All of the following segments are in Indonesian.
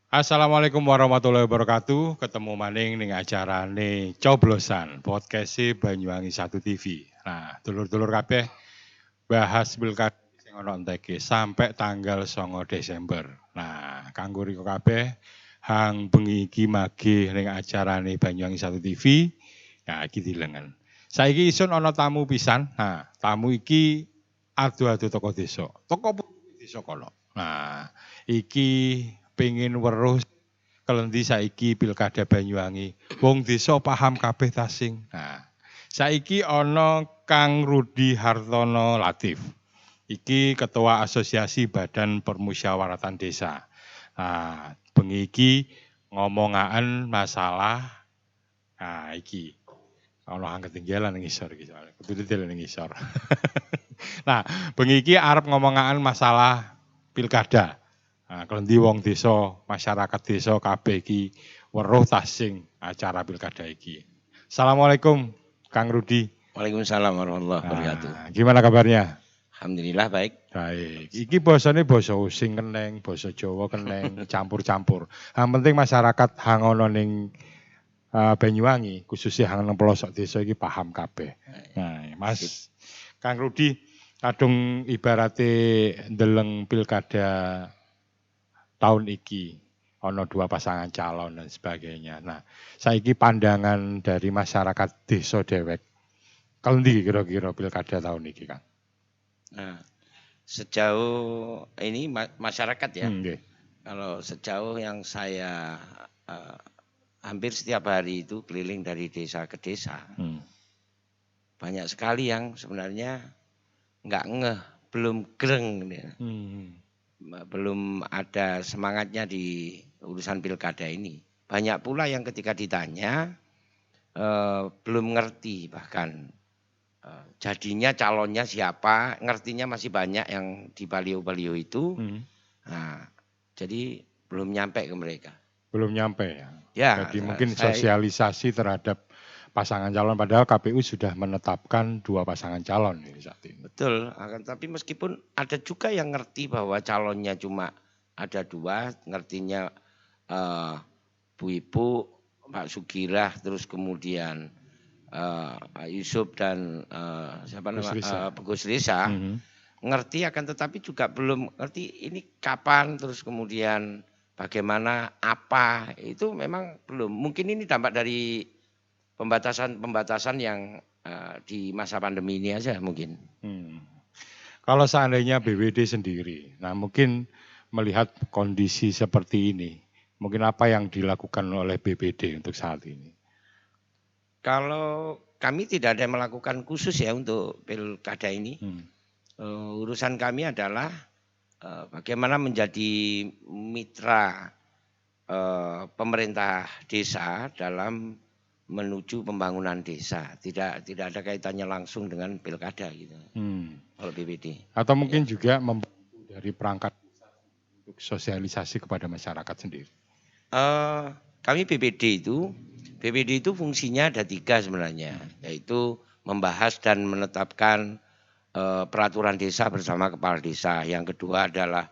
Assalamualaikum warahmatullahi wabarakatuh. Ketemu maning ning acarane Coblosan podcast Banyuwangi 1 TV. Nah, dulur-dulur kabeh bahas pilkada sing ana enteke sampai tanggal 9 Desember. Nah, kanggo riko kabeh hang bengi iki mage ning acarane Banyuwangi 1 TV. Nah, iki dilengen. Saiki isun ana tamu pisan. Nah, tamu iki adu-adu toko desa. Toko desa kono. Nah, iki pengen weruh kelendi saiki pilkada Banyuwangi. Wong desa paham kabeh tasing. Nah, saiki ana Kang Rudi Hartono Latif. Iki Ketua Asosiasi Badan Permusyawaratan Desa. Nah, bengi iki ngomongaan masalah iki ana hang ketinggalan ning isor iki soalé. Kudu detail ning isor. Nah, bengi iki arep ngomongaan masalah pilkada. Nah, kelendi wong desa, masyarakat desa kabeh iki weruh tasing acara pilkada iki. Assalamualaikum Kang Rudi. Waalaikumsalam warahmatullahi wabarakatuh. Gimana kabarnya? Alhamdulillah baik. Baik. Iki basane basa Osing keneng, basa Jawa keneng, campur-campur. Yang penting masyarakat hang ana ning Banyuwangi, khususnya hang nang pelosok desa iki paham kabeh. Nah, Mas Kang Rudi, kadung ibarate ndeleng pilkada tahun iki ana 2 pasangan calon dan sebagainya. Nah, saiki pandangan dari masyarakat desa dewek. Kelendi kira-kira pilkada tahun iki, Kang? Nah, sejauh ini masyarakat ya. Nggih. Kalau sejauh yang saya hampir setiap hari itu keliling dari desa ke desa. Banyak sekali yang sebenarnya nggak ngeh, belum greng. Belum ada semangatnya di urusan pilkada ini. Banyak pula yang ketika ditanya belum ngerti bahkan jadinya calonnya siapa, ngertinya masih banyak yang di baliho-baliho itu. Nah, jadi belum nyampe ke mereka. Belum nyampe ya. Ya, jadi mungkin sosialisasi terhadap pasangan calon, padahal KPU sudah menetapkan 2 pasangan calon saat ini. Betul, tapi meskipun ada juga yang ngerti bahwa calonnya cuma ada 2, ngertinya Bu Ibu, Pak Sugirah, terus kemudian Pak Yusuf dan siapa namanya Gus Risa, ngerti akan tetapi juga belum ngerti ini kapan, terus kemudian bagaimana, apa, itu memang belum. Mungkin ini dampak dari pembatasan yang di masa pandemi ini aja mungkin. Kalau seandainya BWD sendiri, nah mungkin melihat kondisi seperti ini, mungkin apa yang dilakukan oleh BPD untuk saat ini? Kalau kami tidak ada yang melakukan khusus ya untuk pilkada ini. Urusan kami adalah bagaimana menjadi mitra pemerintah desa dalam menuju pembangunan desa. Tidak ada kaitannya langsung dengan pilkada gitu. Kalau BPD. Atau mungkin juga membantu dari perangkat untuk sosialisasi kepada masyarakat sendiri. Kami BPD itu fungsinya ada 3 sebenarnya, yaitu membahas dan menetapkan peraturan desa bersama kepala desa. Yang kedua adalah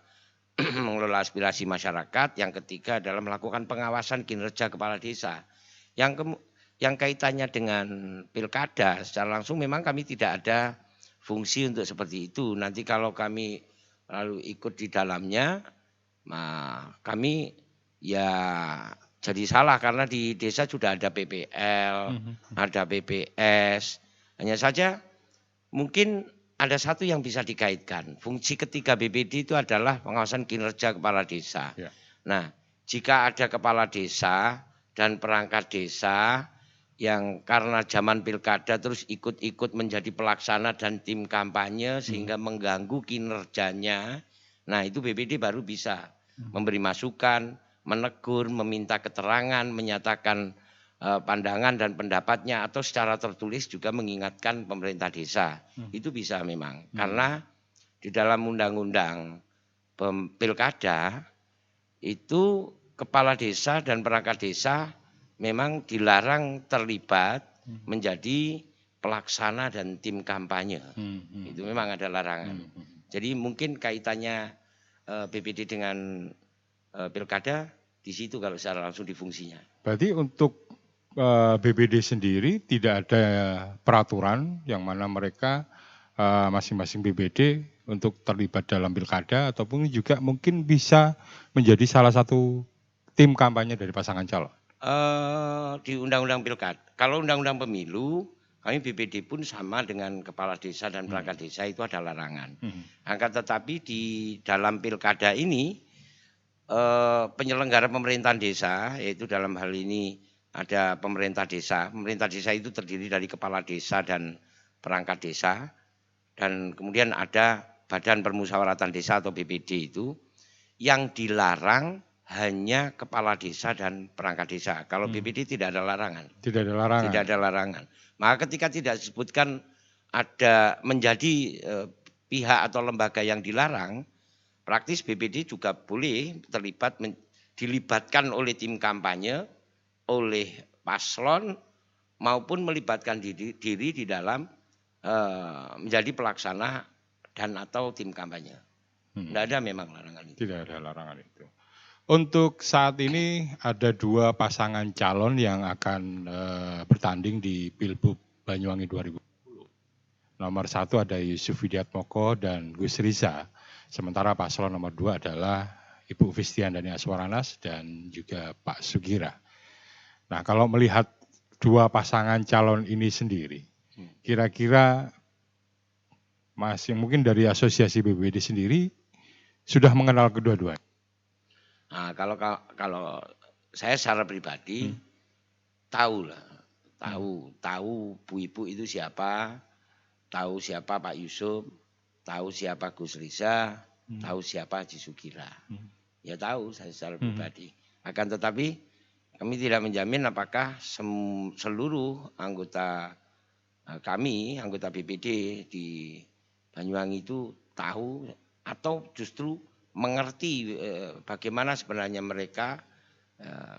mengelola aspirasi masyarakat. Yang ketiga adalah melakukan pengawasan kinerja kepala desa. Yang kaitannya dengan pilkada secara langsung memang kami tidak ada fungsi untuk seperti itu. Nanti kalau kami lalu ikut di dalamnya, kami ya jadi salah karena di desa sudah ada PPL, ada BPS. Hanya saja mungkin ada satu yang bisa dikaitkan. Fungsi ketiga BPD itu adalah pengawasan kinerja kepala desa. Ya. Nah, jika ada kepala desa dan perangkat desa yang karena zaman pilkada terus ikut-ikut menjadi pelaksana dan tim kampanye sehingga mengganggu kinerjanya. Nah, itu BPD baru bisa memberi masukan, menegur, meminta keterangan, menyatakan pandangan dan pendapatnya atau secara tertulis juga mengingatkan pemerintah desa. Itu bisa memang. Karena di dalam undang-undang pilkada itu kepala desa dan perangkat desa memang dilarang terlibat menjadi pelaksana dan tim kampanye. Itu memang ada larangan. Jadi mungkin kaitannya BPD dengan pilkada di situ kalau secara langsung di fungsinya. Berarti untuk BPD sendiri tidak ada peraturan yang mana mereka masing-masing BPD untuk terlibat dalam pilkada ataupun juga mungkin bisa menjadi salah satu tim kampanye dari pasangan calon. Di undang-undang pilkada, kalau undang-undang pemilu, kami BPD pun sama dengan kepala desa dan perangkat desa itu ada larangan. Akan tetapi di dalam pilkada ini penyelenggara pemerintahan desa, yaitu dalam hal ini ada pemerintah desa. Pemerintah desa itu terdiri dari kepala desa dan perangkat desa, dan kemudian ada Badan Permusyawaratan Desa atau BPD itu, yang dilarang hanya kepala desa dan perangkat desa. Kalau BPD tidak ada larangan. Tidak ada larangan. Tidak ada larangan. Maka ketika tidak disebutkan ada menjadi pihak atau lembaga yang dilarang, praktis BPD juga boleh dilibatkan oleh tim kampanye, oleh paslon, maupun melibatkan diri di dalam menjadi pelaksana dan atau tim kampanye. Tidak ada memang larangan itu. Tidak ada larangan itu. Untuk saat ini ada 2 pasangan calon yang akan bertanding di Pilbub Banyuwangi 2020. Nomor 1 ada Yusuf Widiatmoko dan Gus Riza. Sementara paslon nomor 2 adalah Ibu Fistiandani Aswaranas dan juga Pak Sugira. Nah, kalau melihat 2 pasangan calon ini sendiri, kira-kira masih mungkin dari Asosiasi BPD sendiri sudah mengenal kedua-duanya. Nah, kalau saya secara pribadi tahu Bu Ibu itu siapa, tahu siapa Pak Yusuf, tahu siapa Gus Riza, tahu siapa Haji Sugira. Ya tahu saya secara pribadi. Akan tetapi kami tidak menjamin apakah seluruh anggota kami, anggota BPD di Banyuwangi itu tahu atau justru mengerti bagaimana sebenarnya mereka.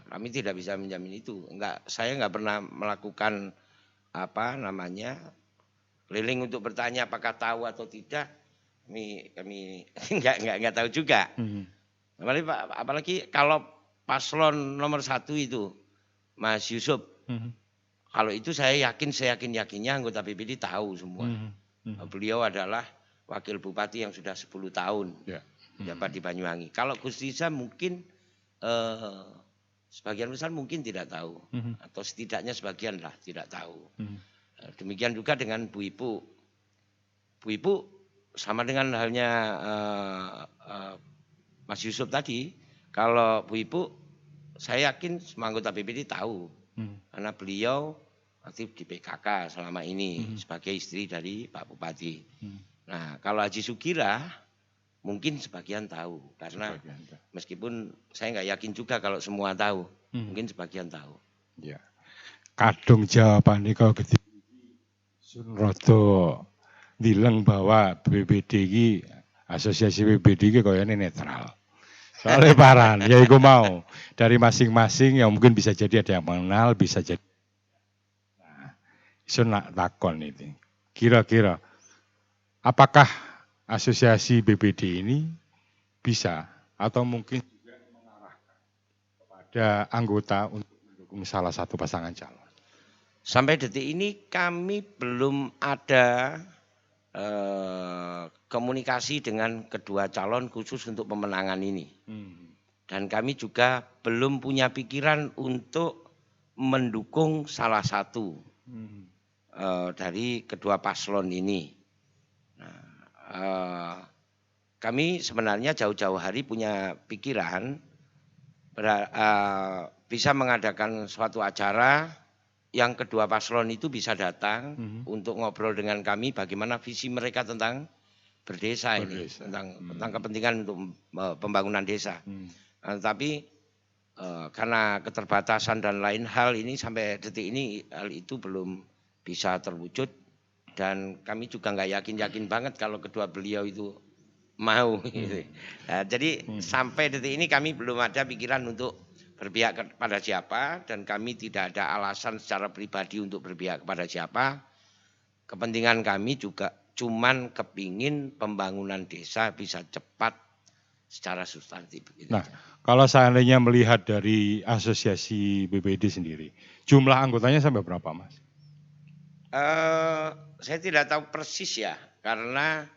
Kami tidak bisa menjamin itu. Saya nggak pernah melakukan keliling untuk bertanya apakah tahu atau tidak. Kami nggak tahu juga. Apalagi kalau paslon nomor 1 itu Mas Yusuf. Kalau itu saya yakinnya anggota BPD tahu semua. Beliau adalah wakil bupati yang sudah 10 tahun. Dapat di Banyuwangi. Kalau Gus Riza mungkin sebagian besar mungkin tidak tahu, atau setidaknya sebagian lah tidak tahu. Demikian juga dengan Bu Ibu. Bu Ibu sama dengan halnya Mas Yusuf tadi. Kalau Bu Ibu, saya yakin semua anggota BPD tahu, karena beliau aktif di PKK selama ini sebagai istri dari Pak Bupati. Nah, kalau Haji Sugira mungkin sebagian tahu, karena meskipun saya nggak yakin juga kalau semua tahu, mungkin sebagian tahu. Ya. Kadung jawaban ini kalau gitu Sunrodo bilang bahwa BPD ini, asosiasi BPD ini kayaknya netral. Soalnya paran, ya iku mau dari masing-masing yang mungkin bisa jadi ada yang mengenal, bisa jadi. Nah, iso nak takon itu. Kira-kira apakah asosiasi BPD ini bisa atau mungkin juga mengarahkan kepada anggota untuk mendukung salah satu pasangan calon? Sampai detik ini kami belum ada komunikasi dengan kedua calon khusus untuk pemenangan ini. Dan kami juga belum punya pikiran untuk mendukung salah satu dari kedua paslon ini. Kami sebenarnya jauh-jauh hari punya pikiran bisa mengadakan suatu acara yang kedua paslon itu bisa datang untuk ngobrol dengan kami bagaimana visi mereka tentang berdesa ini, tentang kepentingan untuk pembangunan desa. Tapi karena keterbatasan dan lain hal ini sampai detik ini hal itu belum bisa terwujud. Dan kami juga nggak yakin banget kalau kedua beliau itu mau. Gitu. Nah, jadi sampai detik ini kami belum ada pikiran untuk berpihak kepada siapa, dan kami tidak ada alasan secara pribadi untuk berpihak kepada siapa. Kepentingan kami juga cuman kepingin pembangunan desa bisa cepat secara substantif. Gitu. Nah, kalau seandainya melihat dari asosiasi BPD sendiri, jumlah anggotanya sampai berapa, Mas? Saya tidak tahu persis ya, karena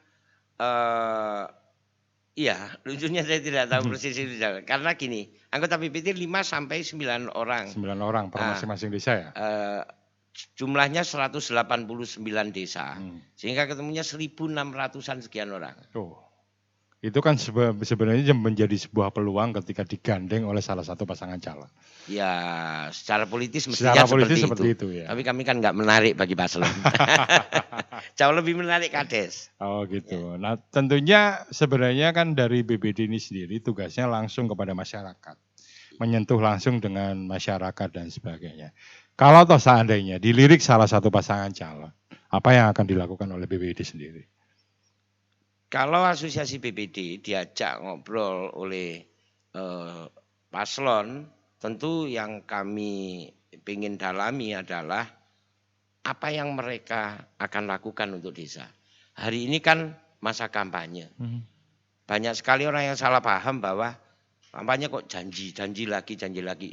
iya, lucunya saya tidak tahu persis itu. Karena gini, anggota BPD 5 sampai 9 orang. 9 orang per masing-masing desa ya? Jumlahnya 189 desa. Sehingga ketemunya 1.600-an sekian orang. Itu kan sebenarnya menjadi sebuah peluang ketika digandeng oleh salah satu pasangan calon. Ya, secara politis mestinya seperti itu ya. Tapi kami kan nggak menarik bagi paslon. Jauh lebih menarik kades. Oh gitu. Ya. Nah tentunya sebenarnya kan dari BPD ini sendiri tugasnya langsung kepada masyarakat. Menyentuh langsung dengan masyarakat dan sebagainya. Kalau toh seandainya dilirik salah satu pasangan calon, apa yang akan dilakukan oleh BPD sendiri? Kalau asosiasi BPD diajak ngobrol oleh paslon, tentu yang kami ingin dalami adalah apa yang mereka akan lakukan untuk desa. Hari ini kan masa kampanye. Banyak sekali orang yang salah paham bahwa kampanye kok janji lagi.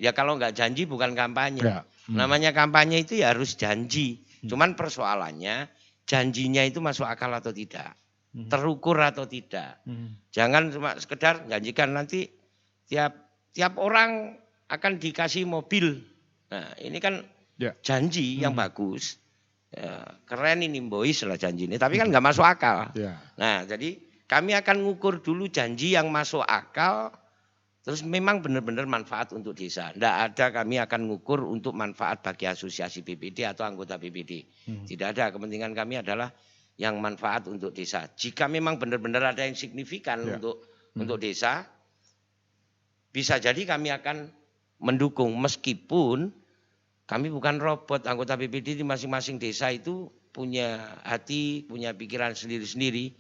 Ya kalau nggak janji bukan kampanye. Ya. Namanya kampanye itu ya harus janji. Cuman persoalannya janjinya itu masuk akal atau tidak. Terukur atau tidak. Jangan cuma sekedar janjikan nanti tiap orang akan dikasih mobil. Nah ini kan janji yang bagus. Ya, keren ini boys lah janji ini. Tapi kan nggak masuk akal. Nah jadi kami akan ngukur dulu janji yang masuk akal. Terus memang benar-benar manfaat untuk desa. Tidak ada kami akan ngukur untuk manfaat bagi asosiasi BPD atau anggota BPD. Tidak ada. Kepentingan kami adalah yang manfaat untuk desa. Jika memang benar-benar ada yang signifikan untuk desa, bisa jadi kami akan mendukung. Meskipun kami bukan robot, anggota BPD di masing-masing desa itu punya hati, punya pikiran sendiri-sendiri.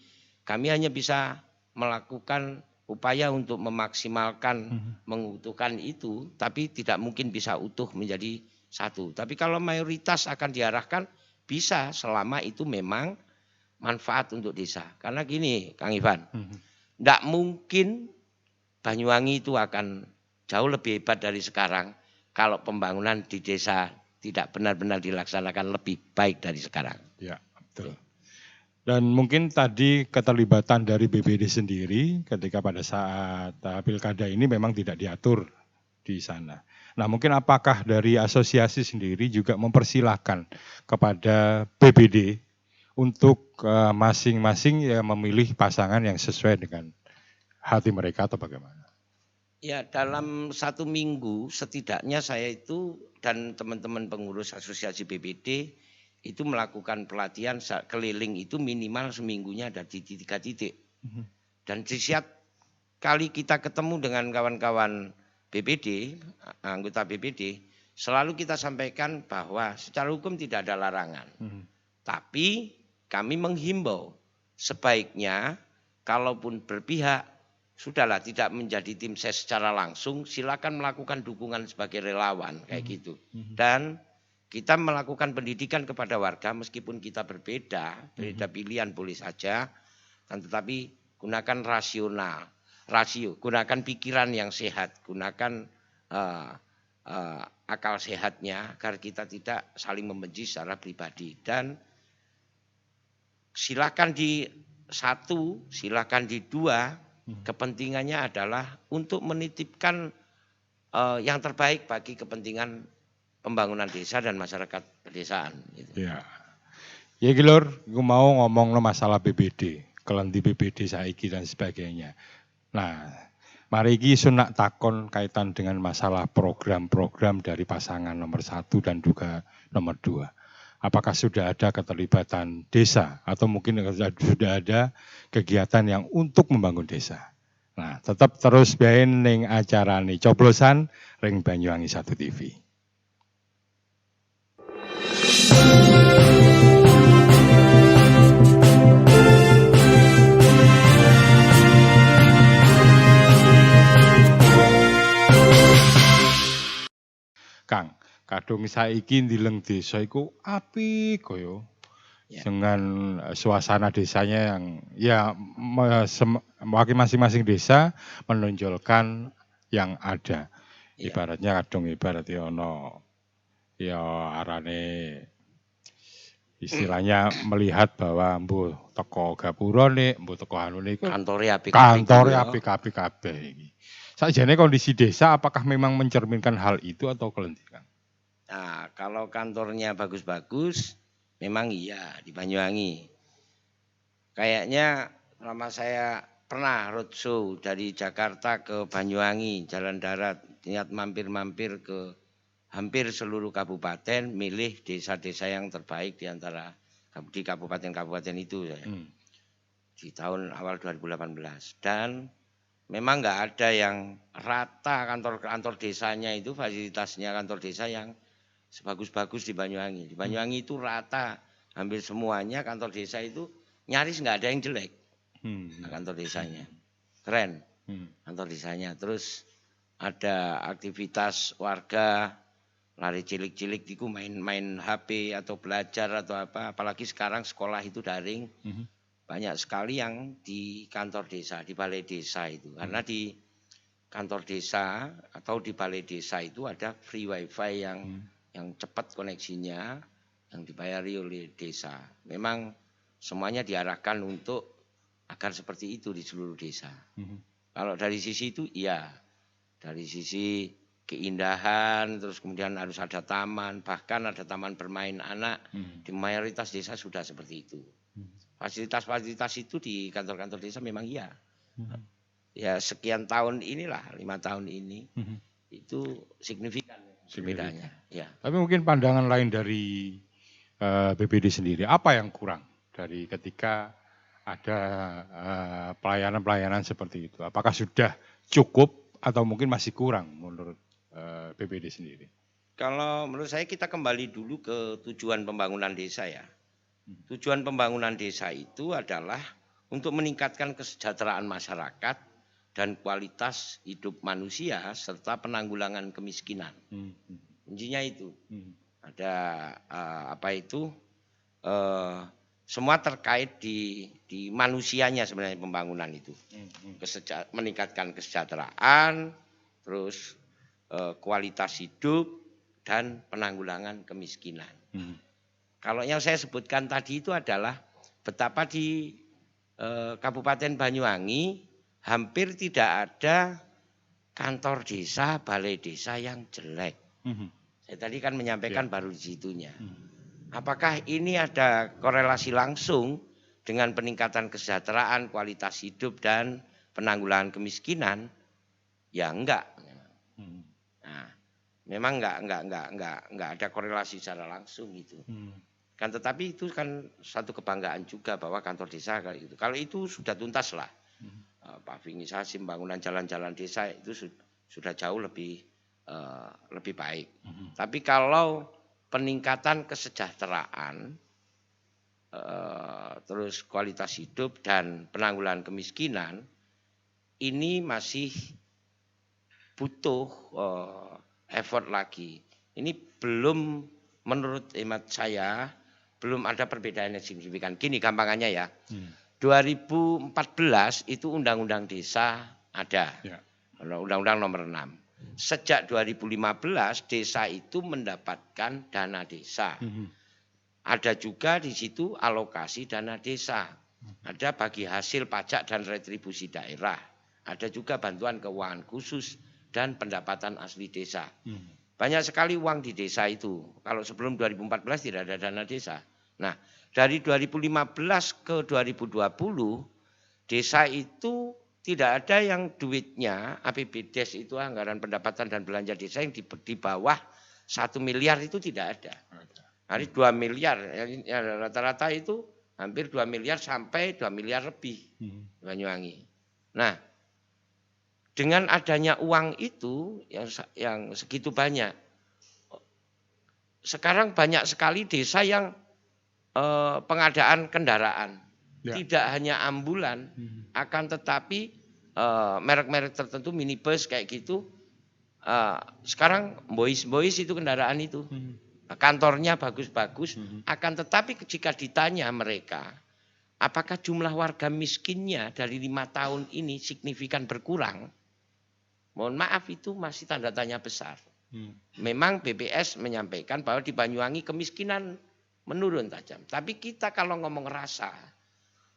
Kami hanya bisa melakukan upaya untuk memaksimalkan, mengutuhkan itu, tapi tidak mungkin bisa utuh menjadi satu. Tapi kalau mayoritas akan diarahkan, bisa selama itu memang manfaat untuk desa. Karena gini Kang Ivan, tidak mungkin Banyuwangi itu akan jauh lebih hebat dari sekarang kalau pembangunan di desa tidak benar-benar dilaksanakan lebih baik dari sekarang. Ya, betul. Dan mungkin tadi keterlibatan dari BPD sendiri ketika pada saat pilkada ini memang tidak diatur di sana. Nah mungkin apakah dari asosiasi sendiri juga mempersilahkan kepada BPD untuk masing-masing ya memilih pasangan yang sesuai dengan hati mereka atau bagaimana? Ya dalam 1 minggu setidaknya saya itu dan teman-teman pengurus asosiasi BPD itu melakukan pelatihan keliling itu minimal seminggunya ada di 3 titik. Dan setiap kali kita ketemu dengan kawan-kawan BPD, anggota BPD, selalu kita sampaikan bahwa secara hukum tidak ada larangan. Tapi kami menghimbau sebaiknya kalaupun berpihak, sudahlah tidak menjadi tim ses secara langsung, silakan melakukan dukungan sebagai relawan kayak gitu. Dan kita melakukan pendidikan kepada warga meskipun kita berbeda pilihan boleh saja, tetapi gunakan rasio, gunakan pikiran yang sehat, gunakan akal sehatnya agar kita tidak saling membenci secara pribadi. Dan silakan di 1, silakan di 2, kepentingannya adalah untuk menitipkan yang terbaik bagi kepentingan pembangunan desa dan masyarakat pedesaan. Gitu. Ya, ya Gilor, gue mau ngomong masalah BPD, kelendi BPD saiki dan sebagainya. Nah, mari iki sunak takon kaitan dengan masalah program-program dari pasangan nomor 1 dan juga nomor 2. Apakah sudah ada keterlibatan desa atau mungkin sudah ada kegiatan yang untuk membangun desa. Nah, tetap terus bain ning acara nih coblosan ring Banyuwangi 1 TV. kadung saiki ndileng desa iku apik kaya. Ya. Dengan suasana desanya yang ya masing-masing desa menonjolkan yang ada. Iya. Ibaratnya kadung ibarat ya ono ya arane istilahnya melihat bahwa mbuh teko gapurane, mbuh teko anune iku Kantore apik-apik gitu kantore ya. apik-apik kabeh iki. Sakjane kondisi desa apakah memang mencerminkan hal itu atau kelentingan? Nah, kalau kantornya bagus-bagus, memang iya di Banyuwangi. Kayaknya selama saya pernah roadshow dari Jakarta ke Banyuwangi, jalan darat, niat mampir-mampir ke hampir seluruh kabupaten, milih desa-desa yang terbaik di antara di kabupaten-kabupaten itu ya, di tahun awal 2018. Dan memang nggak ada yang rata kantor-kantor desanya itu, fasilitasnya kantor desa yang sebagus-bagus di Banyuwangi. Di Banyuwangi itu rata, hampir semuanya kantor desa itu nyaris nggak ada yang jelek. Kantor desanya. Keren kantor desanya. Terus ada aktivitas warga, lari cilik-cilik itu main HP atau belajar atau apa. Apalagi sekarang sekolah itu daring. Banyak sekali yang di kantor desa, di balai desa itu. Karena di kantor desa atau di balai desa itu ada free wifi yang cepat koneksinya, yang dibayari oleh desa. Memang semuanya diarahkan untuk agar seperti itu di seluruh desa. Kalau dari sisi itu iya, dari sisi keindahan, terus kemudian harus ada taman, bahkan ada taman bermain anak, di mayoritas desa sudah seperti itu. Fasilitas-fasilitas itu di kantor-kantor desa memang iya. Ya sekian tahun inilah, 5 tahun ini, itu signifikan bedanya. Ya. Tapi mungkin pandangan lain dari BPD sendiri, apa yang kurang dari ketika ada pelayanan-pelayanan seperti itu? Apakah sudah cukup atau mungkin masih kurang menurut BPD sendiri? Kalau menurut saya kita kembali dulu ke tujuan pembangunan desa ya. Tujuan pembangunan desa itu adalah untuk meningkatkan kesejahteraan masyarakat dan kualitas hidup manusia serta penanggulangan kemiskinan. Kuncinya itu. Ada apa itu? Semua terkait di manusianya sebenarnya pembangunan itu. Meningkatkan kesejahteraan, terus kualitas hidup dan penanggulangan kemiskinan. Kalau yang saya sebutkan tadi itu adalah betapa di Kabupaten Banyuwangi hampir tidak ada kantor desa, balai desa yang jelek. Saya tadi kan menyampaikan baru di situnya. Apakah ini ada korelasi langsung dengan peningkatan kesejahteraan, kualitas hidup dan penanggulangan kemiskinan? Ya enggak. Nah, memang enggak ada korelasi secara langsung itu. Kan tetapi itu kan satu kebanggaan juga bahwa kantor desa kayak gitu. Kalau itu sudah tuntas lah. Pavingisasi pembangunan jalan-jalan desa itu sudah jauh lebih baik. Tapi kalau peningkatan kesejahteraan, terus kualitas hidup dan penanggulangan kemiskinan, ini masih butuh effort lagi. Ini belum, menurut hemat saya, belum ada perbedaan yang signifikan. Gini gampangannya ya. 2014 itu undang-undang desa ada. Undang-undang nomor 6. Sejak 2015 desa itu mendapatkan dana desa. Ada juga di situ alokasi dana desa. Ada bagi hasil pajak dan retribusi daerah. Ada juga bantuan keuangan khusus dan pendapatan asli desa. Banyak sekali uang di desa itu. Kalau sebelum 2014 tidak ada dana desa. Nah, dari 2015 ke 2020 desa itu tidak ada yang duitnya APBDes itu anggaran pendapatan dan belanja desa yang di bawah 1 miliar itu tidak ada. Hari 2 miliar, ya, rata-rata itu hampir 2 miliar sampai 2 miliar lebih Banyuwangi. Nah, dengan adanya uang itu yang segitu banyak, sekarang banyak sekali desa yang pengadaan kendaraan. Tidak hanya ambulan, akan tetapi merek-merek tertentu minibus kayak gitu Sekarang boys itu kendaraan itu. Kantornya bagus-bagus, akan tetapi jika ditanya mereka, apakah jumlah warga miskinnya dari 5 tahun ini signifikan berkurang? Mohon maaf itu masih tanda tanya besar. Memang BPS menyampaikan bahwa di Banyuwangi kemiskinan menurun tajam. Tapi kita kalau ngomong rasa,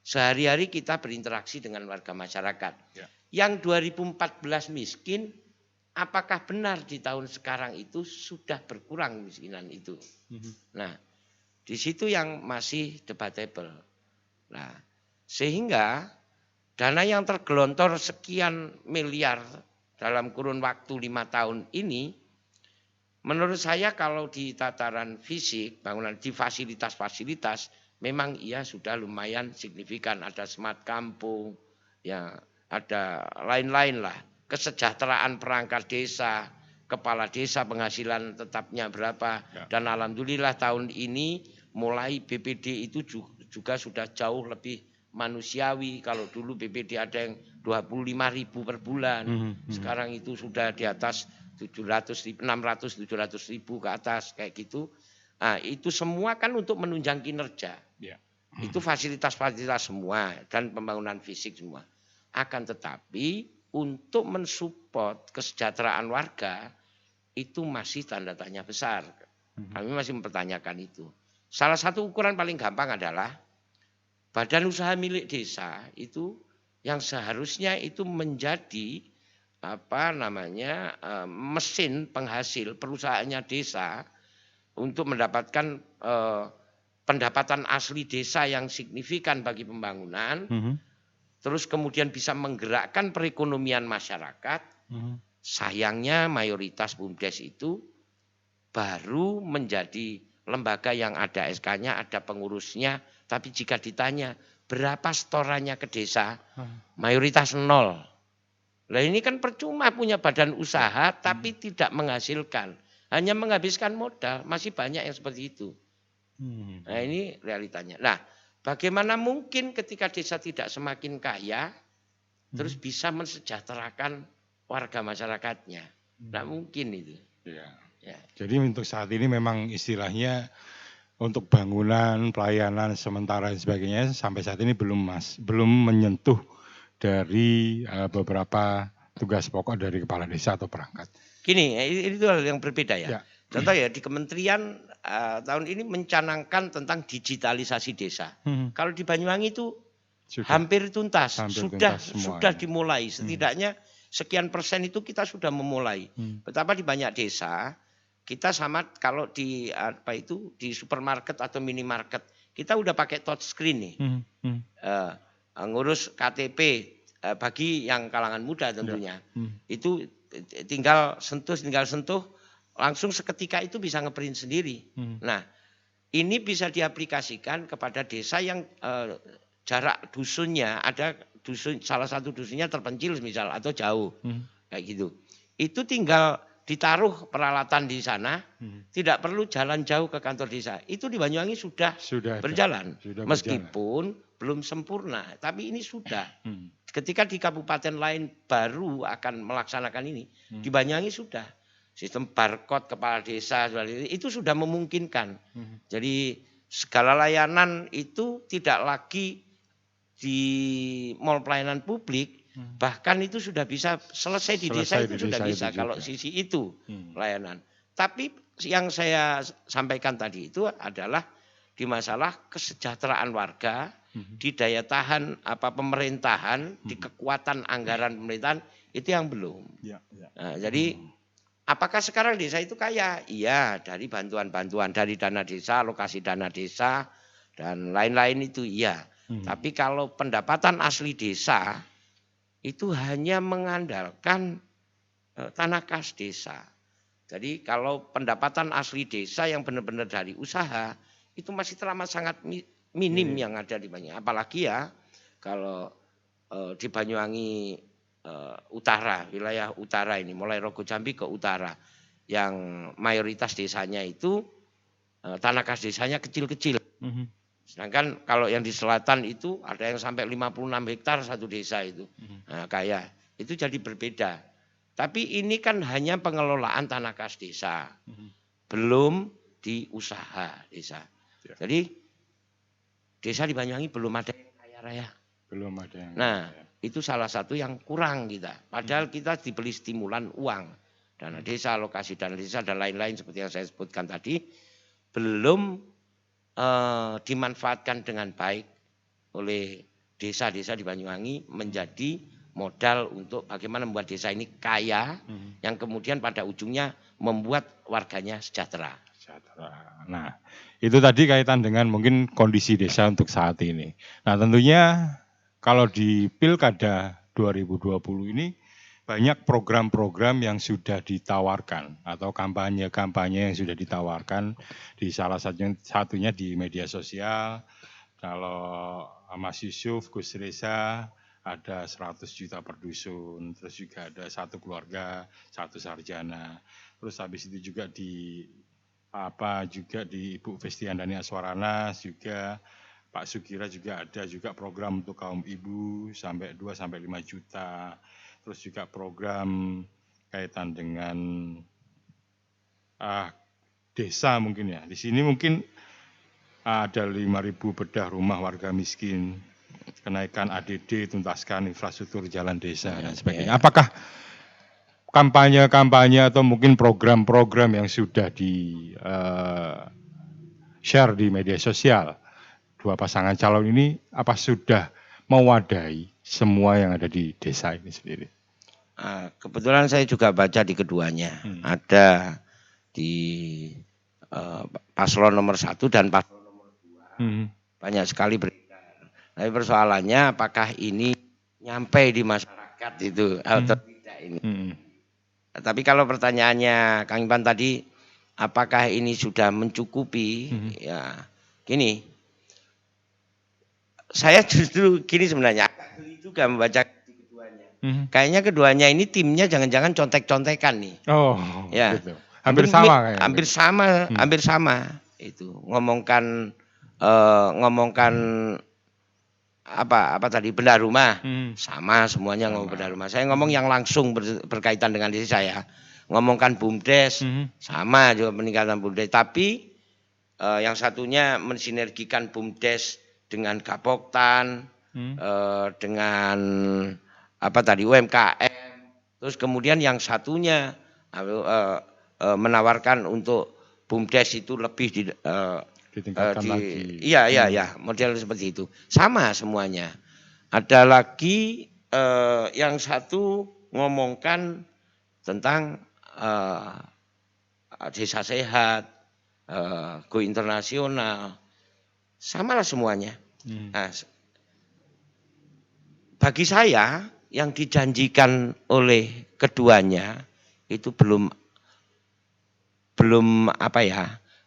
sehari-hari kita berinteraksi dengan warga masyarakat. Ya. Yang 2014 miskin, apakah benar di tahun sekarang itu sudah berkurang kemiskinan itu? Nah, di situ yang masih debatable. Nah, sehingga dana yang tergelontor sekian miliar dalam kurun waktu 5 tahun ini, menurut saya kalau di tataran fisik, bangunan di fasilitas-fasilitas, memang iya sudah lumayan signifikan. Ada smart kampung, ya ada lain-lain lah. Kesejahteraan perangkat desa, kepala desa penghasilan tetapnya berapa. Ya. Dan alhamdulillah tahun ini mulai BPD itu juga sudah jauh lebih manusiawi. Kalau dulu BPD ada yang 25.000 per bulan, sekarang itu sudah di atas 600, 700 ribu ke atas kayak gitu. Nah, itu semua kan untuk menunjang kinerja. Ya. Itu fasilitas-fasilitas semua dan pembangunan fisik semua. Akan tetapi untuk mensupport kesejahteraan warga itu masih tanda tanya besar. Kami masih mempertanyakan itu. Salah satu ukuran paling gampang adalah badan usaha milik desa itu yang seharusnya itu menjadi mesin penghasil perusahaannya desa untuk mendapatkan pendapatan asli desa yang signifikan bagi pembangunan, terus kemudian bisa menggerakkan perekonomian masyarakat. Sayangnya mayoritas BUMDes itu baru menjadi lembaga yang ada SK-nya, ada pengurusnya, tapi jika ditanya berapa setorannya ke desa, mayoritas 0. Nah ini kan percuma punya badan usaha tapi tidak menghasilkan. Hanya menghabiskan modal, masih banyak yang seperti itu. Nah ini realitanya. Nah bagaimana mungkin ketika desa tidak semakin kaya, terus bisa mensejahterakan warga masyarakatnya? Tidak mungkin itu. Ya. Ya. Jadi untuk saat ini memang istilahnya untuk bangunan, pelayanan sementara dan sebagainya sampai saat ini belum menyentuh dari beberapa tugas pokok dari kepala desa atau perangkat. Gini, itu hal yang berbeda ya. Ya. Contoh ya di kementerian tahun ini mencanangkan tentang digitalisasi desa. Kalau di Banyuwangi itu hampir tuntas, sudah dimulai. Setidaknya sekian persen itu kita sudah memulai. Betapa di banyak desa kita sama kalau di di supermarket atau minimarket kita udah pakai touch screen nih. Ngurus KTP bagi yang kalangan muda tentunya. Itu tinggal sentuh langsung seketika itu bisa ngeprint sendiri. Nah, ini bisa diaplikasikan kepada desa yang jarak dusunnya ada salah satu dusunnya terpencil misal atau jauh. Kayak gitu. Itu tinggal ditaruh peralatan di sana, tidak perlu jalan jauh ke kantor desa. Itu di Banyuwangi sudah berjalan. Meskipun belum sempurna, tapi ini sudah. Ketika di kabupaten lain baru akan melaksanakan ini, di Banyuwangi sudah. Sistem barcode kepala desa itu sudah memungkinkan. Jadi segala layanan itu tidak lagi di mall pelayanan publik, bahkan itu sudah bisa selesai di desa itu sudah bisa kalau sisi itu layanan. Tapi yang saya sampaikan tadi itu adalah di masalah kesejahteraan warga, di daya tahan pemerintahan, di kekuatan anggaran pemerintahan itu yang belum. Nah, jadi apakah sekarang desa itu kaya? Iya, dari bantuan-bantuan, dari dana desa, alokasi dana desa dan lain-lain itu iya. Tapi kalau pendapatan asli desa itu hanya mengandalkan tanah kas desa. Jadi kalau pendapatan asli desa yang benar-benar dari usaha itu masih teramat sangat minim yang ada di Banyuwangi. Apalagi ya kalau di Banyuwangi utara, wilayah utara ini mulai Rogo Jambi ke utara yang mayoritas desanya itu tanah kas desanya kecil-kecil. Sedangkan kalau yang di selatan itu ada yang sampai 56 hektar satu desa itu. Nah, itu jadi berbeda. Tapi ini kan hanya pengelolaan tanah kas desa, belum di usaha desa. Ya. Jadi desa di Banyuwangi belum ada yang kaya raya. Belum ada yang Nah, itu salah satu yang kurang kita. Padahal kita dibeli stimulan uang, dana desa, alokasi dana desa dan lain-lain seperti yang saya sebutkan tadi, belum dimanfaatkan dengan baik oleh desa-desa di Banyuwangi menjadi modal untuk bagaimana membuat desa ini kaya, yang kemudian pada ujungnya membuat warganya sejahtera. Nah, itu tadi kaitan dengan mungkin kondisi desa untuk saat ini. Nah, tentunya kalau di Pilkada 2020 ini banyak program-program yang sudah ditawarkan atau kampanye-kampanye yang sudah ditawarkan di salah satunya di media sosial. Kalau Mas Yusuf, Gus Reza ada 100 juta per dusun, terus juga ada satu keluarga, satu sarjana. Terus habis itu juga di Ibu Festiandani Aswaranas juga, Pak Sugira juga ada juga program untuk kaum ibu sampai 2 sampai 5 juta. Terus juga program kaitan dengan desa mungkin ya. Di sini mungkin ada 5.000 bedah rumah warga miskin, kenaikan ADD, tuntaskan infrastruktur jalan desa dan sebagainya. Apakah kampanye-kampanye atau mungkin program-program yang sudah di share di media sosial dua pasangan calon ini apa sudah mewadahi semua yang ada di desa ini sendiri? Kebetulan saya juga baca di keduanya, ada di paslon nomor 1 dan paslon nomor 2 banyak sekali beredar. Tapi persoalannya apakah ini nyampe di masyarakat itu atau tidak ini. Tapi kalau pertanyaannya Kang Ivan tadi, apakah ini sudah mencukupi? Ya, gini. Saya justru gini sebenarnya, geli juga membaca di keduanya. Kayaknya keduanya ini timnya jangan-jangan contek-contekan nih. Oh, ya. Gitu. Hampir sama kayaknya. Hampir sama itu. Ngomongkan apa tadi benda rumah sama semuanya ngomong benda rumah. Saya ngomong yang langsung berkaitan dengan diri saya. Ngomongkan BUMDes sama juga peningkatan BUMDes. Tapi yang satunya mensinergikan BUMDes dengan Gapoktan, dengan UMKM. Terus kemudian yang satunya menawarkan untuk BUMDes itu lebih ditingkatkan lagi. Iya, model seperti itu. Sama semuanya. Ada lagi yang satu ngomongkan tentang desa sehat, go internasional. Samalah semuanya. Nah, bagi saya yang dijanjikan oleh keduanya itu belum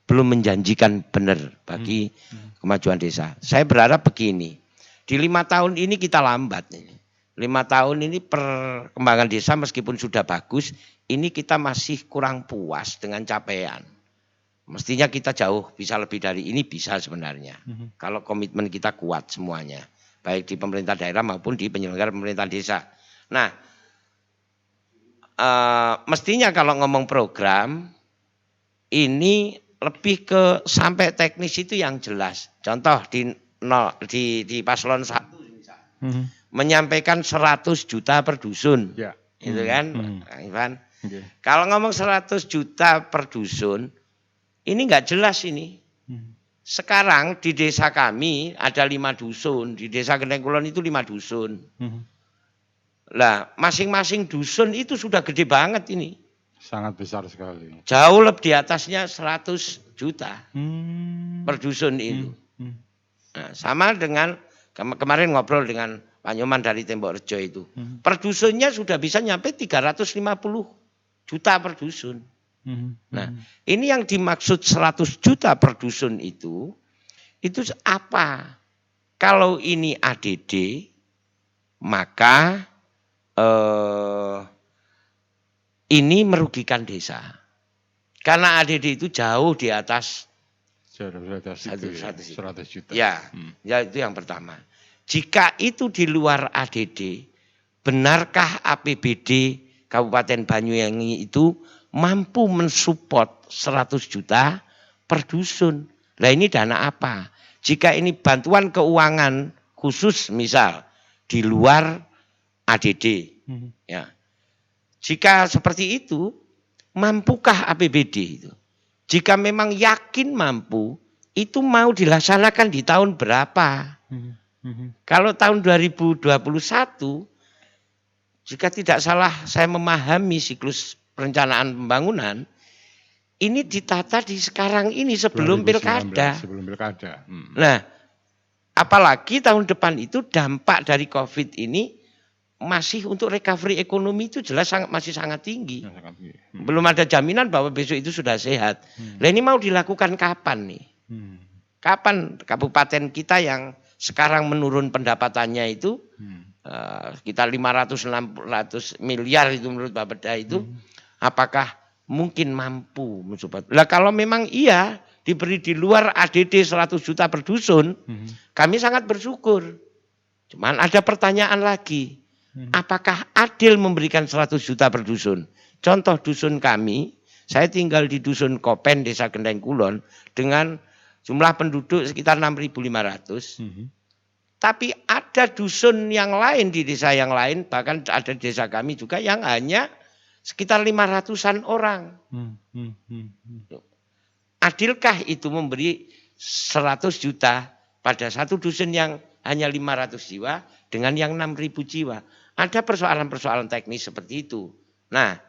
menjanjikan benar bagi kemajuan desa. Saya berharap begini, di 5 tahun ini kita lambat. 5 tahun ini perkembangan desa meskipun sudah bagus, ini kita masih kurang puas dengan capaian. Mestinya kita jauh bisa lebih dari ini bisa sebenarnya. Kalau komitmen kita kuat semuanya. Baik di pemerintah daerah maupun di penyelenggara pemerintah desa. Nah, mestinya kalau ngomong program, ini lebih ke sampai teknis itu yang jelas. Contoh di paslon 1 menyampaikan 100 juta per dusun. Ya. Itu kan, Kang Ivan. Okay. Kalau ngomong 100 juta per dusun, ini enggak jelas ini. Sekarang di desa kami ada 5 dusun, di desa Genteng Kulon itu 5 dusun. Lah, masing-masing dusun itu sudah gede banget ini. Sangat besar sekali. Jauh lebih di atasnya 100 juta per dusun itu. Nah, sama dengan kemarin ngobrol dengan Pak Nyoman dari Tembok Rejo itu. Per dusunnya sudah bisa nyampe 350 juta per dusun. Nah, ini yang dimaksud 100 juta per dusun itu apa? Kalau ini ADD, maka ini merugikan desa. Karena ADD itu jauh di atas 100 juta. Ya, itu yang pertama. Jika itu di luar ADD, benarkah APBD Kabupaten Banyuwangi itu mampu mensupport 100 juta per dusun. Nah ini dana apa? Jika ini bantuan keuangan khusus misal di luar ADD. Ya. Jika seperti itu, mampukah APBD itu? Jika memang yakin mampu, itu mau dilaksanakan di tahun berapa? Kalau tahun 2021, jika tidak salah saya memahami siklus perencanaan pembangunan, ini ditata di sekarang ini sebelum 2019, pilkada. Sebelum pilkada. Nah, apalagi tahun depan itu dampak dari COVID ini masih untuk recovery ekonomi itu jelas masih sangat tinggi. Belum ada jaminan bahwa besok itu sudah sehat. Nah ini mau dilakukan kapan nih? Kapan kabupaten kita yang sekarang menurun pendapatannya itu sekitar 500-600 miliar itu menurut Bapeda itu, apakah mungkin mampu mensupport? Lah kalau memang iya diberi di luar ADD 100 juta per dusun, kami sangat bersyukur. Cuman ada pertanyaan lagi. Apakah adil memberikan 100 juta per dusun? Contoh dusun kami, saya tinggal di dusun Kopen, Desa Gendeng Kulon, dengan jumlah penduduk sekitar 6.500. Tapi ada dusun yang lain di desa yang lain, bahkan ada desa kami juga yang hanya sekitar 500-an orang. Adilkah itu memberi 100 juta pada satu dusun yang hanya 500 jiwa dengan yang 6.000 jiwa? Ada persoalan-persoalan teknis seperti itu. Nah,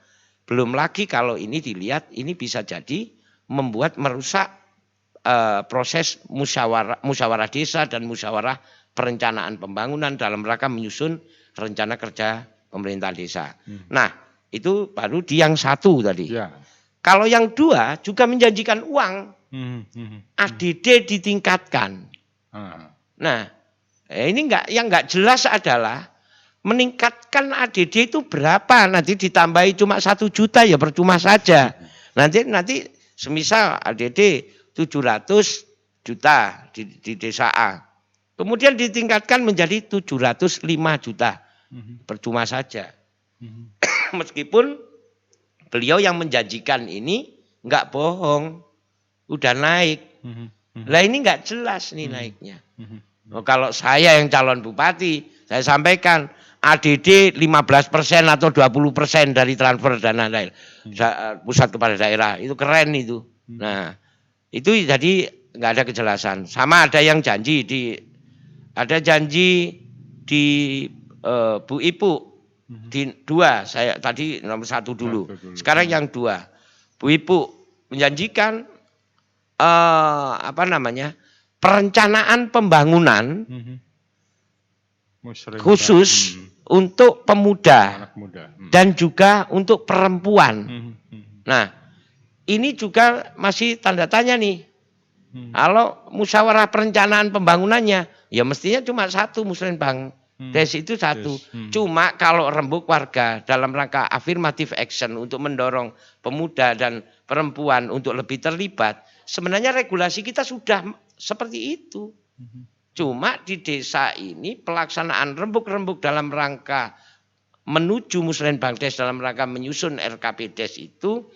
belum lagi kalau ini dilihat, ini bisa jadi merusak proses musyawarah desa dan musyawarah perencanaan pembangunan dalam rangka menyusun rencana kerja pemerintah desa. Nah, itu baru di yang satu tadi. Ya. Kalau yang dua juga menjanjikan uang, ADD ditingkatkan. Nah, ini yang nggak jelas adalah meningkatkan ADD itu berapa? Nanti ditambahi cuma 1 juta ya percuma saja. Nanti semisal ADD 700 juta di desa A. Kemudian ditingkatkan menjadi 705 juta. Percuma saja. Meskipun beliau yang menjanjikan ini enggak bohong. Udah naik. Lah ini enggak jelas nih naiknya. Kalau saya yang calon bupati, saya sampaikan ADD 15% atau 20% dari transfer dana pusat kepada daerah. Itu keren itu. Nah, itu jadi nggak ada kejelasan. Sama ada yang janji di Bu Ipu di 2. Saya tadi nomor 1 dulu. Sekarang yang 2. Bu Ipu menjanjikan perencanaan pembangunan khusus untuk pemuda dan juga untuk perempuan. Nah, ini juga masih tanda tanya nih. Kalau musyawarah perencanaan pembangunannya, ya mestinya cuma 1 musrenbang. Des itu 1. Cuma kalau rembuk warga dalam rangka affirmative action untuk mendorong pemuda dan perempuan untuk lebih terlibat, sebenarnya regulasi kita sudah seperti itu. Cuma di desa ini pelaksanaan rembuk-rembuk dalam rangka menuju musrenbang des dalam rangka menyusun RKP des itu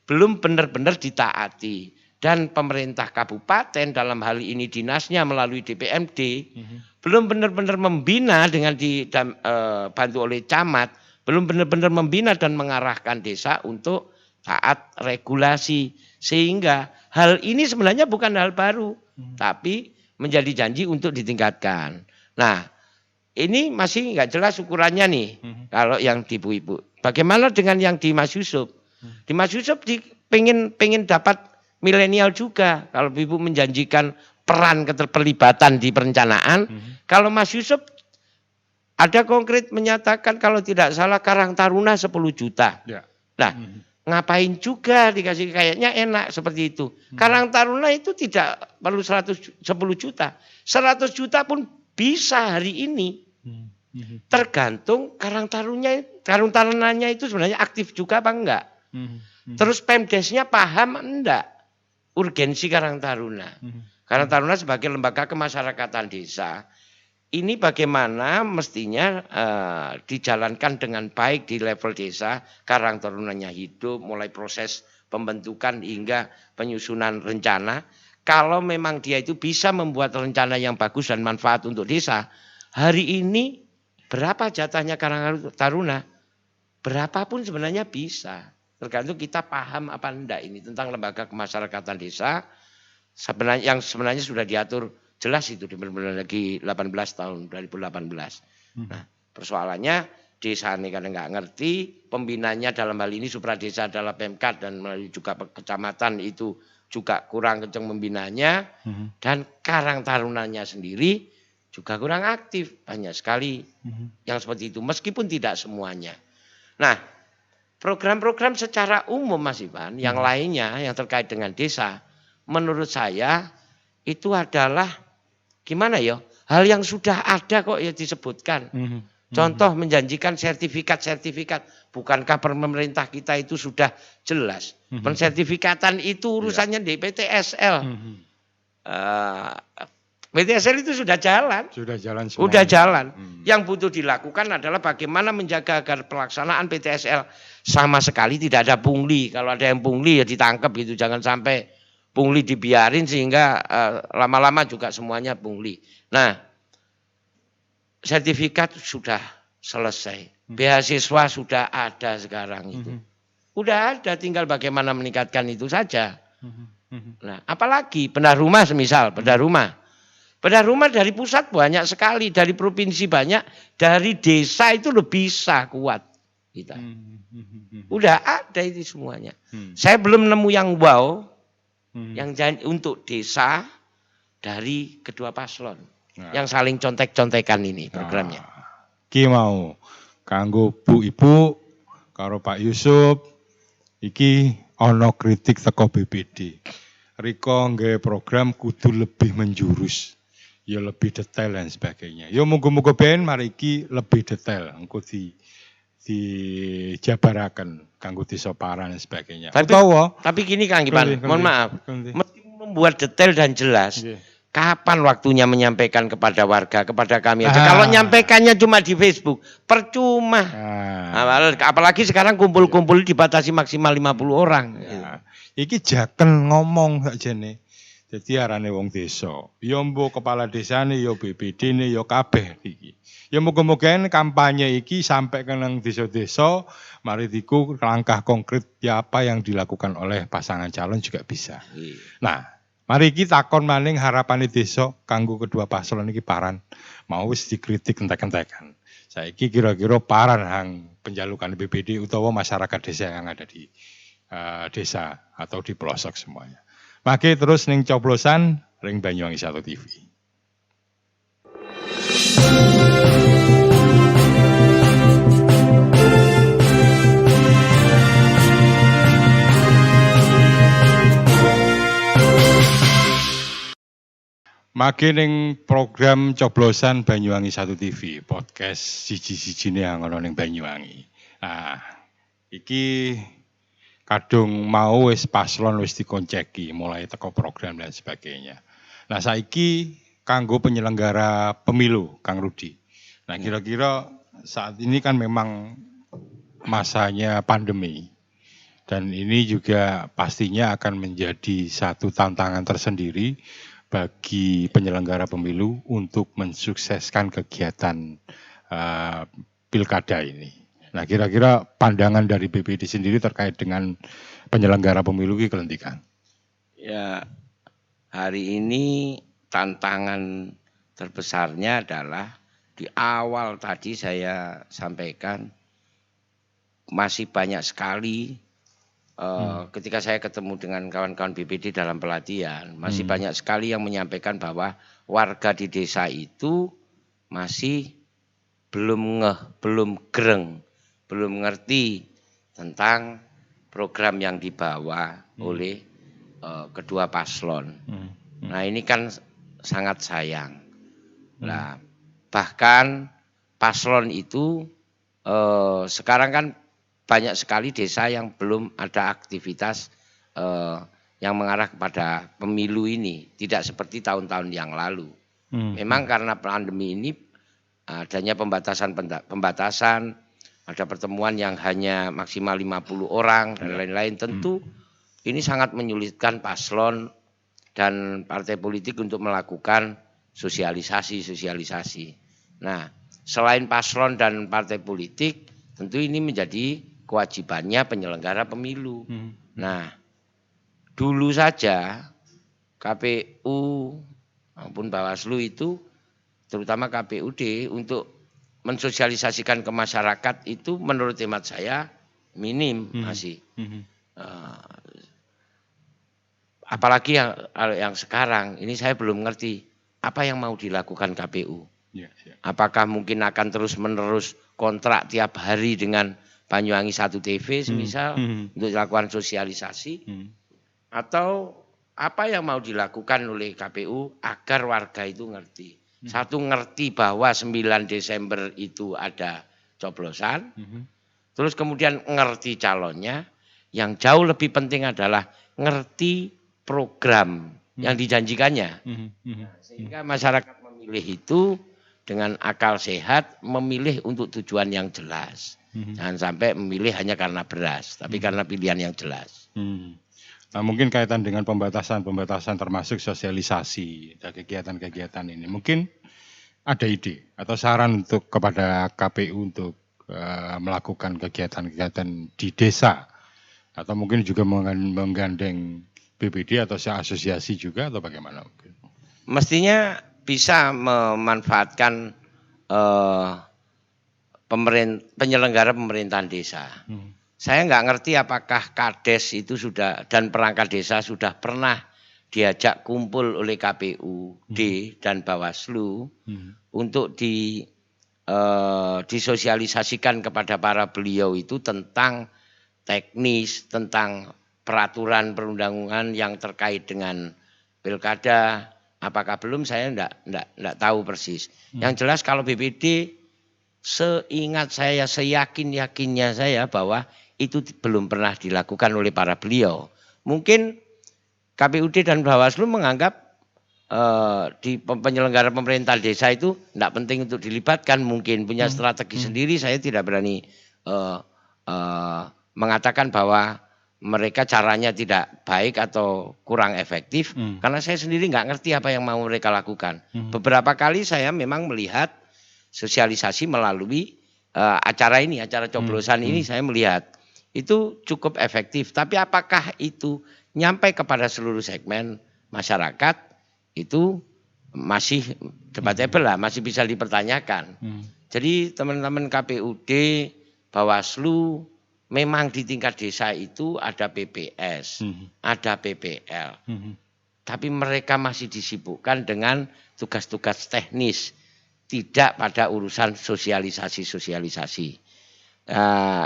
belum benar-benar ditaati. Dan pemerintah kabupaten dalam hal ini dinasnya melalui DPMD belum benar-benar membina dengan dibantu oleh camat, belum benar-benar membina dan mengarahkan desa untuk taat regulasi. Sehingga hal ini sebenarnya bukan hal baru, tapi menjadi janji untuk ditingkatkan. Nah, ini masih nggak jelas ukurannya nih, kalau yang di ibu-ibu. Bagaimana dengan yang di Mas Yusuf? Di Mas Yusuf pengen dapat milenial juga. Kalau ibu menjanjikan peran keterlibatan di perencanaan, kalau Mas Yusuf ada konkret menyatakan kalau tidak salah Karang Taruna 10 juta. Ya. Nah, ngapain juga dikasih, kayaknya enak seperti itu. Karang Taruna itu tidak perlu 10 juta. 100 juta pun bisa hari ini. Tergantung Karang Tarunanya itu sebenarnya aktif juga apa enggak. Terus Pemdesnya paham enggak urgensi Karang Taruna. Karang Taruna sebagai lembaga kemasyarakatan desa ini bagaimana mestinya dijalankan dengan baik di level desa, Karang Tarunanya hidup, mulai proses pembentukan hingga penyusunan rencana. Kalau memang dia itu bisa membuat rencana yang bagus dan manfaat untuk desa, hari ini berapa jatahnya Karang Taruna? Berapapun sebenarnya bisa. Tergantung kita paham apa enggak ini tentang lembaga kemasyarakatan desa, yang sebenarnya sudah diatur jelas itu di Permendagri 18 tahun 2018. Nah, persoalannya desa ini kadang nggak ngerti, pembinanya dalam hal ini supradesa adalah Pemkad dan melalui juga kecamatan itu juga kurang kencang membinanya, dan Karang Tarunanya sendiri juga kurang aktif, banyak sekali yang seperti itu meskipun tidak semuanya. Nah, program-program secara umum Mas Ivan yang lainnya yang terkait dengan desa, menurut saya itu adalah gimana ya, hal yang sudah ada kok ya disebutkan. Contoh menjanjikan sertifikat-sertifikat, bukankah pemerintah kita itu sudah jelas. Pensertifikatan itu urusannya di PTSL. PTSL itu sudah jalan. Sudah jalan. Yang butuh dilakukan adalah bagaimana menjaga agar pelaksanaan PTSL sama sekali tidak ada pungli. Kalau ada yang pungli ya ditangkap gitu, jangan sampai pungli dibiarin sehingga lama-lama juga semuanya pungli. Nah, sertifikat sudah selesai. Beasiswa sudah ada sekarang itu. Udah ada, tinggal bagaimana meningkatkan itu saja. Nah, apalagi bedah rumah semisal, bedah rumah. Bedah rumah dari pusat banyak sekali, dari provinsi banyak, dari desa itu lebih bisa kuat kita. Udah ada itu semuanya. Saya belum nemu yang wow, yang untuk desa dari kedua paslon. Yang saling contek-contekan ini programnya. Ki mau kanggo Bu Ibu karo Pak Yusuf iki ana kritik teko BPD. Riko nggawe program kudu lebih menjurus, ya lebih detail dan sebagainya. Ya muga-muga ben mari iki lebih detail engko dijabaraken kanggo desa Paran dan sebagainya. Tapi gini Kang Ipan, mohon maaf. Mesti membuat detail dan jelas. Kapan waktunya menyampaikan kepada warga, kepada kami aja. Kalau nyampaikannya cuma di Facebook, percuma. Apalagi sekarang kumpul-kumpul dibatasi maksimal 50 orang. Iki jaken ngomong sakjane. Jadi arane wong desa. Ya mbok kepala desane, ya BPD-ne, ya kabeh iki. Ya muga-muga kampanye iki sampai ke nang desa-desa, mari diku langkah konkret ya apa yang dilakukan oleh pasangan calon juga bisa. Nah, mari kita takon maning harapane desa kanggo kedua paslon iki Paran. Mau wis dikritik entek-entekan. Saiki kira-kira Paran hang penjalukan BPD utawa masyarakat desa yang ada di desa atau di pelosok semuanya. Maki terus ning coblosan ring Banyuwangi 1 TV. Maki ning program coblosan Banyuwangi 1 TV, podcast siji-sijine yang ana ning Banyuwangi. Nah, iki kadung mau wis paslon wis dikonceki mulai teko program dan sebagainya. Nah, saiki kanggo penyelenggara pemilu Kang Rudi. Nah, kira-kira saat ini kan memang masanya pandemi. Dan ini juga pastinya akan menjadi satu tantangan tersendiri bagi penyelenggara pemilu untuk mensukseskan kegiatan pilkada ini. Nah, kira-kira pandangan dari BPD sendiri terkait dengan penyelenggara pemilu ini kelentingan. Ya, hari ini tantangan terbesarnya adalah di awal tadi saya sampaikan masih banyak sekali ketika saya ketemu dengan kawan-kawan BPD dalam pelatihan, masih banyak sekali yang menyampaikan bahwa warga di desa itu masih belum greng, belum ngerti tentang program yang dibawa oleh kedua paslon. Nah, ini kan sangat sayang. Nah, bahkan paslon itu sekarang kan banyak sekali desa yang belum ada aktivitas yang mengarah kepada pemilu ini, tidak seperti tahun-tahun yang lalu. Memang karena pandemi ini adanya pembatasan, ada pertemuan yang hanya maksimal 50 orang dan lain-lain. Tentu ini sangat menyulitkan paslon dan partai politik untuk melakukan sosialisasi. Nah, selain paslon dan partai politik, tentu ini menjadi kewajibannya penyelenggara pemilu. Nah, dulu saja KPU maupun Bawaslu itu, terutama KPUD, untuk mensosialisasikan ke masyarakat itu menurut hemat saya minim masih. Apalagi yang sekarang, ini saya belum ngerti apa yang mau dilakukan KPU. Apakah mungkin akan terus-menerus kontrak tiap hari dengan Banyuwangi 1 TV semisal untuk dilakukan sosialisasi, atau apa yang mau dilakukan oleh KPU agar warga itu ngerti. Satu, ngerti bahwa 9 Desember itu ada coblosan, terus kemudian ngerti calonnya, yang jauh lebih penting adalah ngerti program yang dijanjikannya. Sehingga masyarakat memilih itu dengan akal sehat, memilih untuk tujuan yang jelas. Jangan sampai memilih hanya karena beras, tapi karena pilihan yang jelas. Nah, mungkin kaitan dengan pembatasan termasuk sosialisasi dan kegiatan-kegiatan ini. Mungkin ada ide atau saran untuk kepada KPU untuk melakukan kegiatan-kegiatan di desa, atau mungkin juga menggandeng BPD atau asosiasi juga, atau bagaimana mungkin? Mestinya bisa memanfaatkan penyelenggara pemerintahan desa. Saya nggak ngerti apakah Kades itu sudah dan perangkat desa sudah pernah diajak kumpul oleh KPUD dan Bawaslu untuk disosialisasikan kepada para beliau itu tentang teknis, tentang peraturan perundang-undangan yang terkait dengan pilkada. Apakah belum, saya enggak tahu persis. Yang jelas kalau BPD, seingat saya, seyakin-yakinnya saya bahwa itu belum pernah dilakukan oleh para beliau. Mungkin KPUD dan Bawaslu menganggap di penyelenggara pemerintah desa itu enggak penting untuk dilibatkan, mungkin punya strategi sendiri. Saya tidak berani mengatakan bahwa mereka caranya tidak baik atau kurang efektif, karena saya sendiri nggak ngerti apa yang mau mereka lakukan. Beberapa kali saya memang melihat sosialisasi melalui acara coblosan ini, saya melihat itu cukup efektif. Tapi apakah itu nyampe kepada seluruh segmen masyarakat, itu masih debatable lah, masih bisa dipertanyakan. Jadi teman-teman KPUD, Bawaslu, memang di tingkat desa itu ada PPS, ada PPL. Tapi mereka masih disibukkan dengan tugas-tugas teknis, tidak pada urusan sosialisasi.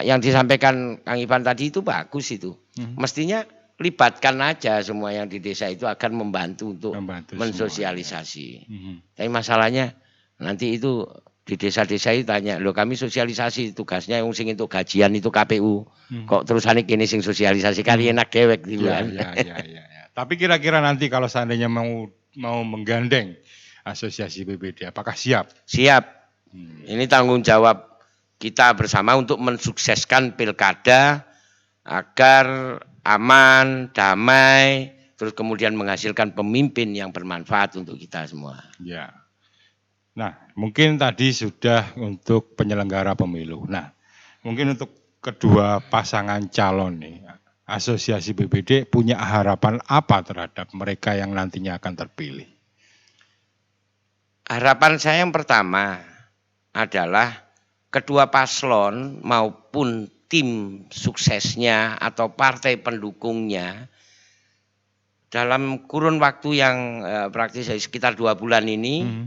Yang disampaikan Kang Ivan tadi itu bagus itu. Mestinya libatkan aja semua yang di desa itu akan membantu untuk mensosialisasi. Tapi masalahnya nanti itu di desa-desa itu tanya, loh kami sosialisasi, tugasnya yang sing itu gajian itu KPU. Kok terusannya kini sing sosialisasi kali enak dewek gitu kan. Ya. Tapi kira-kira nanti kalau seandainya mau menggandeng asosiasi BPD, apakah siap? Siap. Ini tanggung jawab kita bersama untuk mensukseskan pilkada agar aman, damai, terus kemudian menghasilkan pemimpin yang bermanfaat untuk kita semua. Ya. Nah, mungkin tadi sudah untuk penyelenggara pemilu. Nah, mungkin untuk kedua pasangan calon nih, asosiasi BPD punya harapan apa terhadap mereka yang nantinya akan terpilih? Harapan saya yang pertama adalah kedua paslon maupun tim suksesnya atau partai pendukungnya dalam kurun waktu yang praktis sekitar 2 bulan ini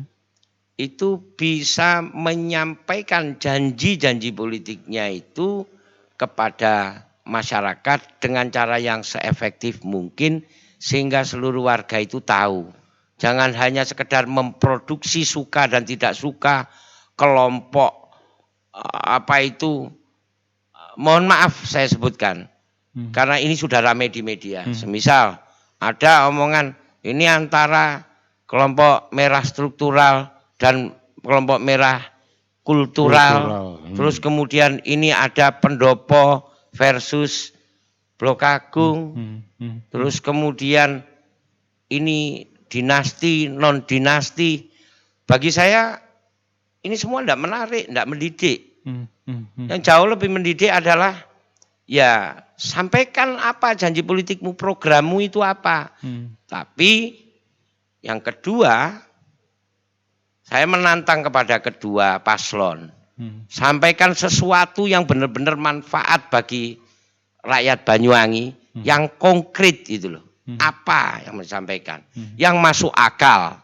itu bisa menyampaikan janji-janji politiknya itu kepada masyarakat dengan cara yang seefektif mungkin sehingga seluruh warga itu tahu. Jangan hanya sekedar memproduksi suka dan tidak suka kelompok mohon maaf saya sebutkan. Karena ini sudah ramai di media. Semisal ada omongan ini antara kelompok merah struktural dan kelompok merah kultural. Terus kemudian ini ada pendopo versus Blok Agung. Terus kemudian ini dinasti, non dinasti. Bagi saya ini semua tidak menarik, tidak mendidik. Yang jauh lebih mendidik adalah ya sampaikan apa janji politikmu, programmu itu apa. Tapi yang kedua, saya menantang kepada kedua paslon. Sampaikan sesuatu yang benar-benar manfaat bagi rakyat Banyuwangi, yang konkret itu loh. Apa yang disampaikan, yang masuk akal.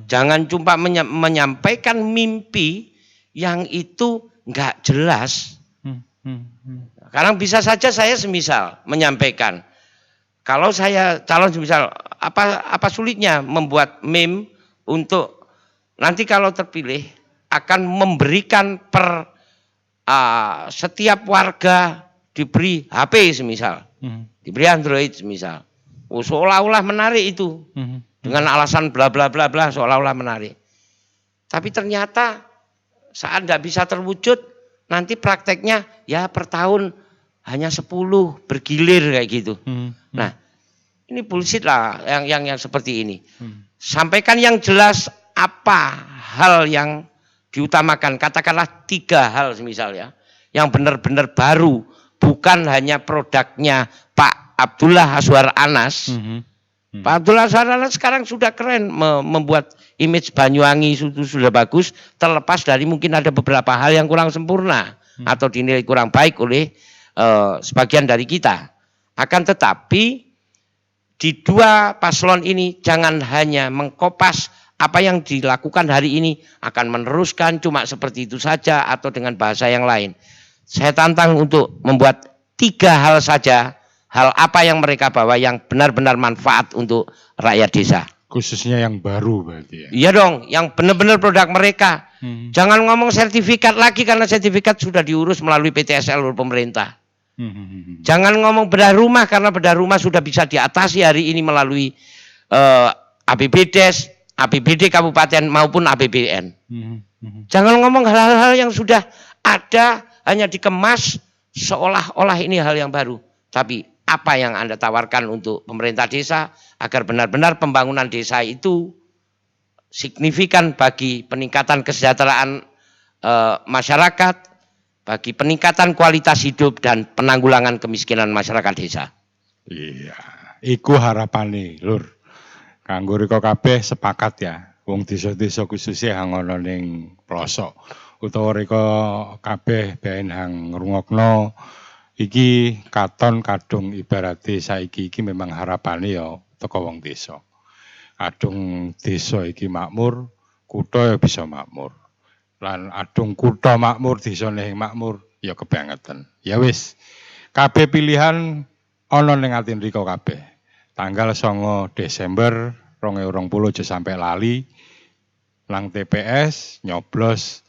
Jangan cuma menyampaikan mimpi yang itu nggak jelas. Karena bisa saja saya semisal menyampaikan, kalau saya calon semisal, apa sulitnya membuat meme untuk nanti kalau terpilih akan memberikan setiap warga diberi HP semisal, diberi Android semisal. Seolah-olah menarik itu. Dengan alasan bla bla bla bla seolah-olah menarik. Tapi ternyata saat tidak bisa terwujud, nanti prakteknya ya per tahun hanya 10 bergilir kayak gitu. Nah, ini bullshit lah yang seperti ini. Sampaikan yang jelas apa hal yang diutamakan. Katakanlah 3 hal semisal ya, yang benar-benar baru, bukan hanya produknya Pak Abdullah Azwar Anas. Pak Abdullah Azwar Anas sekarang sudah keren membuat image Banyuwangi sudah bagus, terlepas dari mungkin ada beberapa hal yang kurang sempurna atau dinilai kurang baik oleh sebagian dari kita. Akan tetapi di 2 paslon ini jangan hanya mengkopas apa yang dilakukan hari ini, akan meneruskan cuma seperti itu saja atau dengan bahasa yang lain. Saya tantang untuk membuat 3 hal saja. Hal apa yang mereka bawa yang benar-benar manfaat untuk rakyat desa. Khususnya yang baru berarti ya? Iya dong, yang benar-benar produk mereka. Jangan ngomong sertifikat lagi karena sertifikat sudah diurus melalui PTSL oleh pemerintah. Jangan ngomong bedah rumah karena bedah rumah sudah bisa diatasi hari ini melalui APBDes, APBD kabupaten maupun APBN. Jangan ngomong hal-hal yang sudah ada hanya dikemas seolah-olah ini hal yang baru. Tapi apa yang Anda tawarkan untuk pemerintah desa agar benar-benar pembangunan desa itu signifikan bagi peningkatan kesejahteraan masyarakat, bagi peningkatan kualitas hidup dan penanggulangan kemiskinan masyarakat desa. Iya, iku harapane, Lur. Kanggo riko kabeh sepakat ya. Wong desa-desa khususnya hang ana ning pelosok utawa riko kabeh ben hang ngrungokno. Iki katon kadung ibarate saiki iki memang harapane ya teko wong desa. Kadung desa iki makmur, kutha ya bisa makmur. Lan adung kutha makmur, desane makmur ya kebangetan. Ya wis. Kabeh pilihan ana ning ati mriko kabeh. Tanggal 9 Desember 2020 aja sampai lali lang TPS nyoblos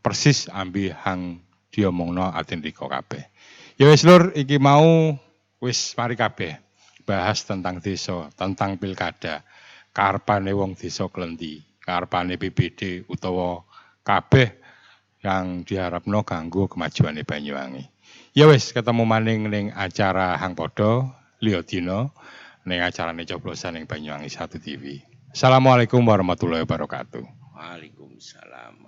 persis ambi hang diomongno ati mriko kabeh. Ya wis Lur, iki mau wis mari kabeh bahas tentang desa, tentang pilkada. Karepane wong desa klendi, karepane PBD utawa kabeh yang diharapno kanggo kemajuane Banyuwangi. Ya wis ketemu maning ning acara Hang Padha liya dina ning acarane coblosan ning Banyuwangi 1 TV. Assalamualaikum warahmatullahi wabarakatuh. Waalaikumsalam.